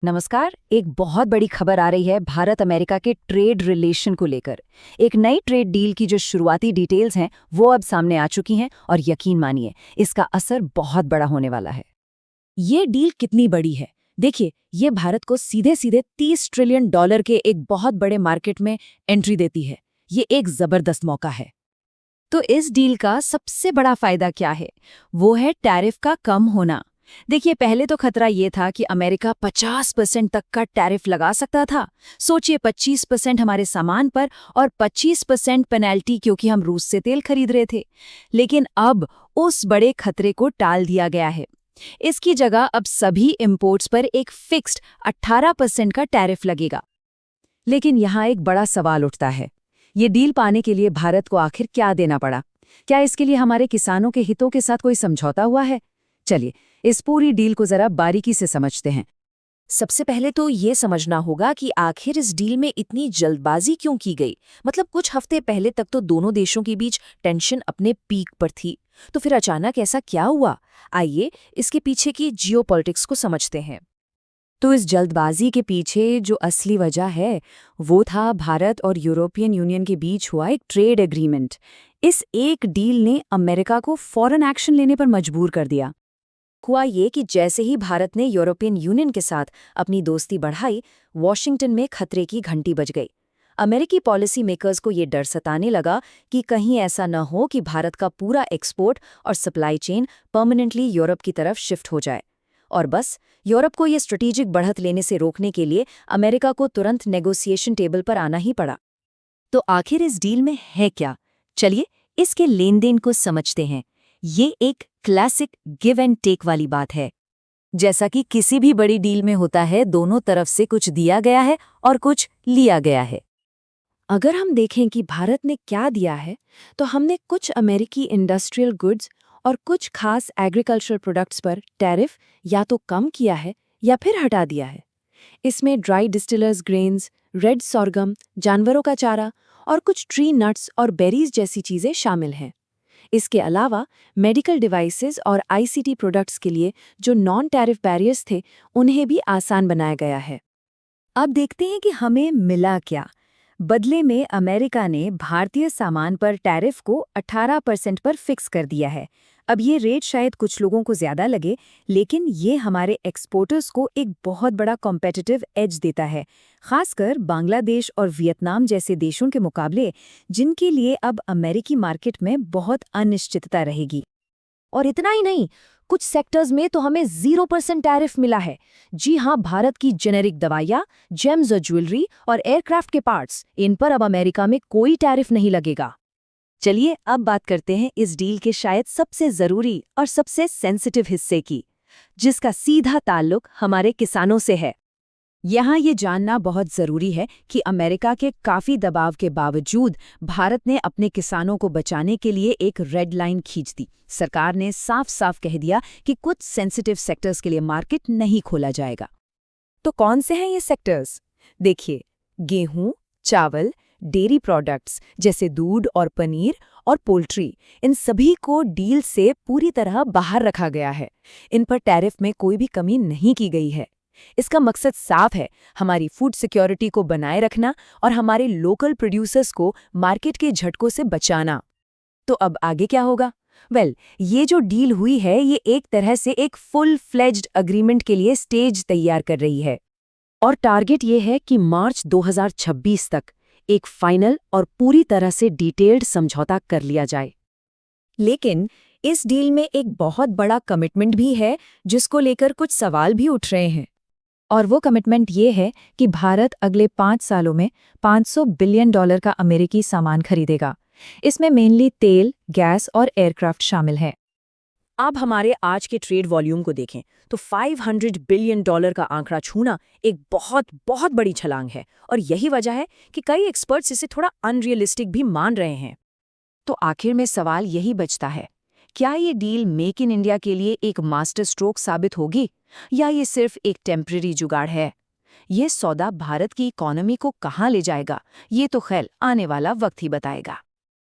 नमस्कार। एक बहुत बड़ी खबर आ रही है भारत अमेरिका के ट्रेड रिलेशन को लेकर। एक नई ट्रेड डील की जो शुरुआती डिटेल्स हैं वो अब सामने आ चुकी हैं और यकीन मानिए इसका असर बहुत बड़ा होने वाला है। ये डील कितनी बड़ी है? देखिए, ये भारत को सीधे सीधे $30 ट्रिलियन के एक बहुत बड़े मार्केट में एंट्री देती है। ये एक जबरदस्त मौका है। तो इस डील का सबसे बड़ा फायदा क्या है? वो है टैरिफ का कम होना। देखिए, पहले तो खतरा ये था कि अमेरिका 50% तक का टैरिफ लगा सकता था। सोचिए, 25% हमारे सामान पर और 25% पेनल्टी क्योंकि हम रूस से तेल खरीद रहे थे। लेकिन अब उस बड़े खतरे को टाल दिया गया है। इसकी जगह अब सभी इंपोर्ट्स पर एक फिक्स्ड 18% का टैरिफ लगेगा। लेकिन यहाँ एक बड़ा सवाल उठता है। ये डील पाने के लिए भारत को आखिर क्या देना पड़ा? क्या इसके लिए हमारे किसानों के हितों के साथ कोई समझौता हुआ है? चलिए, इस पूरी डील को जरा बारीकी से समझते हैं। सबसे पहले तो ये समझना होगा कि आखिर इस डील में इतनी जल्दबाजी क्यों की गई। मतलब कुछ हफ्ते पहले तक तो दोनों देशों के बीच टेंशन अपने पीक पर थी, तो फिर अचानक ऐसा क्या हुआ? आइए इसके पीछे की जियोपॉलिटिक्स को समझते हैं। तो इस जल्दबाजी के पीछे जो असली वजह है वो था भारत और यूरोपियन यूनियन के बीच हुआ एक ट्रेड एग्रीमेंट। इस एक डील ने अमेरिका को फौरन एक्शन लेने पर मजबूर कर दिया। हुआ ये कि जैसे ही भारत ने यूरोपियन यूनियन के साथ अपनी दोस्ती बढ़ाई, वॉशिंगटन में खतरे की घंटी बज गई। अमेरिकी पॉलिसी मेकर्स को ये डर सताने लगा कि कहीं ऐसा न हो कि भारत का पूरा एक्सपोर्ट और सप्लाई चेन परमानेंटली यूरोप की तरफ शिफ्ट हो जाए। और बस यूरोप को ये स्ट्रेटेजिक बढ़त लेने से रोकने के लिए अमेरिका को तुरंत नेगोशिएशन टेबल पर आना ही पड़ा। तो आखिर इस डील में है क्या? चलिए, इसके लेन देन को समझते हैं। ये एक क्लासिक गिव एंड टेक वाली बात है। जैसा कि किसी भी बड़ी डील में होता है, दोनों तरफ से कुछ दिया गया है और कुछ लिया गया है। अगर हम देखें कि भारत ने क्या दिया है, तो हमने कुछ अमेरिकी इंडस्ट्रियल गुड्स और कुछ खास एग्रीकल्चरल प्रोडक्ट्स पर टैरिफ या तो कम किया है या फिर हटा दिया है। इसमें dry distillers grains, red sorghum, जानवरों का चारा और कुछ ट्री नट्स और बेरीज जैसी चीज़ें शामिल हैं। इसके अलावा मेडिकल डिवाइसेस और आईसीटी प्रोडक्ट्स के लिए जो नॉन टैरिफ बैरियर्स थे, उन्हें भी आसान बनाया गया है। अब देखते हैं कि हमें मिला क्या। बदले में अमेरिका ने भारतीय सामान पर टैरिफ को 18% पर फिक्स कर दिया है। अब ये रेट शायद कुछ लोगों को ज्यादा लगे, लेकिन ये हमारे एक्सपोर्टर्स को एक बहुत बड़ा कॉम्पिटिटिव एज देता है, खासकर बांग्लादेश और वियतनाम जैसे देशों के मुकाबले, जिनके लिए अब अमेरिकी मार्केट में बहुत अनिश्चितता रहेगी। और इतना ही नहीं, कुछ सेक्टर्स में तो हमें 0% टैरिफ मिला है। जी हाँ, भारत की जेनेरिक दवाइयाँ, जेम्स और ज्वेलरी और एयरक्राफ्ट के पार्ट्स, इन पर अब अमेरिका में कोई टैरिफ नहीं लगेगा। चलिए, अब बात करते हैं इस डील के शायद सबसे जरूरी और सबसे सेंसिटिव हिस्से की, जिसका सीधा ताल्लुक हमारे किसानों से है। यहाँ ये जानना बहुत जरूरी है कि अमेरिका के काफी दबाव के बावजूद भारत ने अपने किसानों को बचाने के लिए एक रेड लाइन खींच दी। सरकार ने साफ साफ कह दिया कि कुछ सेंसिटिव सेक्टर्स के लिए मार्केट नहीं खोला जाएगा। तो कौन से हैं ये सेक्टर्स? देखिए, गेहूं, चावल, डेयरी प्रोडक्ट्स जैसे दूध और पनीर और पोल्ट्री, इन सभी को डील से पूरी तरह बाहर रखा गया है। इन पर टैरिफ में कोई भी कमी नहीं की गई है। इसका मकसद साफ है, हमारी फूड सिक्योरिटी को बनाए रखना और हमारे लोकल प्रोड्यूसर्स को मार्केट के झटकों से बचाना। तो अब आगे क्या होगा? ये जो डील हुई है, ये एक तरह से एक फुल फ्लेज्ड अग्रीमेंट के लिए स्टेज तैयार कर रही है। और टारगेट ये है कि मार्च 2026 तक एक फाइनल और पूरी तरह से डिटेल्ड समझौता कर लिया जाए। लेकिन इस डील में एक बहुत बड़ा कमिटमेंट भी है, जिसको लेकर कुछ सवाल भी उठ रहे हैं। और वो कमिटमेंट ये है कि भारत अगले 5 सालों में $500 बिलियन का अमेरिकी सामान खरीदेगा। इसमें मेनली तेल, गैस और एयरक्राफ्ट शामिल हैं। अब हमारे आज के ट्रेड वॉल्यूम को देखें तो $500 बिलियन का आंकड़ा छूना एक बहुत बहुत बड़ी छलांग है, और यही वजह है कि कई एक्सपर्ट्स इसे थोड़ा अनरियलिस्टिक भी मान रहे हैं। तो आखिर में सवाल यही बचता है, क्या ये डील मेक इन इंडिया के लिए एक मास्टर स्ट्रोक साबित होगी या ये सिर्फ एक टेम्परेरी जुगाड़ है? ये सौदा भारत की इकोनॉमी को कहाँ ले जाएगा, ये तो खैर आने वाला वक्त ही बताएगा।